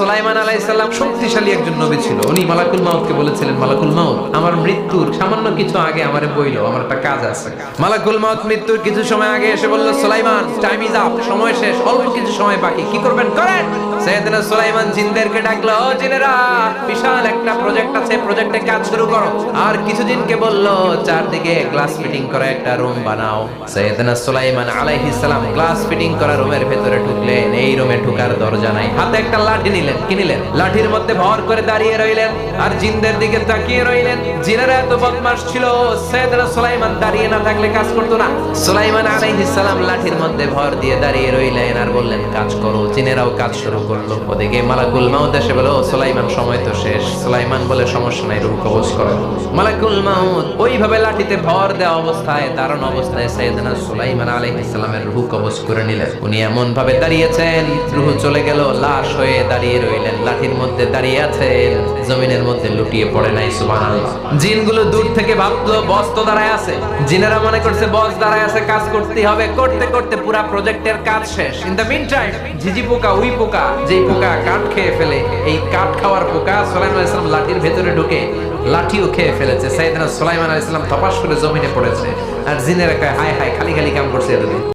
সুলাইমান আলাইহিস সালাম শক্তিশালী একজন নবী ছিল। উনি মালাকুল মাউতকে বলেছিলেন, মালাকুল মাউত, আমার মৃত্যুর সামান্য কিছু আগে আমারে বইলো, আমার একটা কাজ আছে। মালাকুল মাউত মৃত্যুর কিছু সময় আগে এসে বলল, সুলাইমান টাইম ইজ আপ, সময় শেষ, অল্প কিছু সময় বাকি, কি করবেন করেন। সাইয়েদনা সুলাইমান জিনদেরকে ডাকলো, ও জিনেরা, বিশাল একটা প্রজেক্ট আছে, প্রজেক্টে কাজ শুরু করো। আর কিছু জিনকে বলল, চারদিকে গ্লাস ফিটিং করা একটা রুম বানাও। সাইয়েদনা সুলাইমান আলাইহিস সালাম গ্লাস ফিটিং করা রুমের ভেতরে ঢুকলেন। এই রুমে ঢোকার দরজা নাই, হাতে একটা লাঠি নিলেন, কি নিলেন? লাঠির মধ্যে ভর করে দাঁড়িয়ে রইলেন আর জিনদের দিকে তাকিয়ে রইলেন। জিনেরা এত বদমাশ ছিল, সাইয়েদনা সুলাইমান দাঁড়িয়ে না থাকলে কাজ করতো না। সুলাইমান আলাইহিস সালাম লাঠির মধ্যে ভর দিয়ে দাঁড়িয়ে রইলেন আর বললেন, কাজ করো। জিনেরাও কাজ শুরু করলো। ওদিকে মালাকুল মাউত এসে বলল, সুলাইমান সময় তো শেষ। সুলাইমান বলে, সমস্যা নাই, রূহ কবজ করেন। মালাকুল মাউত ওইভাবে লাঠিতে ভর দেওয়া অবস্থায়, দাঁড়ানো অবস্থায় সাইয়েদনা সুলাইমান আলাইহিস সালামের রূহ কবজ করে নিলেন। উনি এমন ভাবে দাঁড়িয়েছেন, রূহ চলে গেল, লাশ হয়ে দাঁড়িয়ে রইলেন। লাঠির মধ্যে দাঁড়িয়ে আছেন, জমিনের মধ্যে লুটিয়ে পড়ে নাই। সুবহানাল্লাহ। জিনগুলো দূর থেকে ভাবলো বস তো দাঁড়ায় আছে। জিনেরা মনে করছে বস দাঁড়ায় আছে, কাজ করতেই হবে। করতে করতে পুরা প্রজেক্টের কাজ শেষ। ইন দ্য মিন টাইম ঝিঝি পোকা, উই পোকা, যেই পোকা কাঠ খেয়ে ফেলে, এই কাঠ খাওয়ার পোকা সুলাইমান আলাইহিস সালাম লাঠির ভেতরে ঢুকে লাঠিও খেয়ে ফেলেছে। সাইয়েদনা সুলাইমান আলাইহিস সালাম তপাস করে জমিনে পড়েছে। আর জিনেরা কয়, হায় হায়, খালি খালি কাম করছে এতদিন।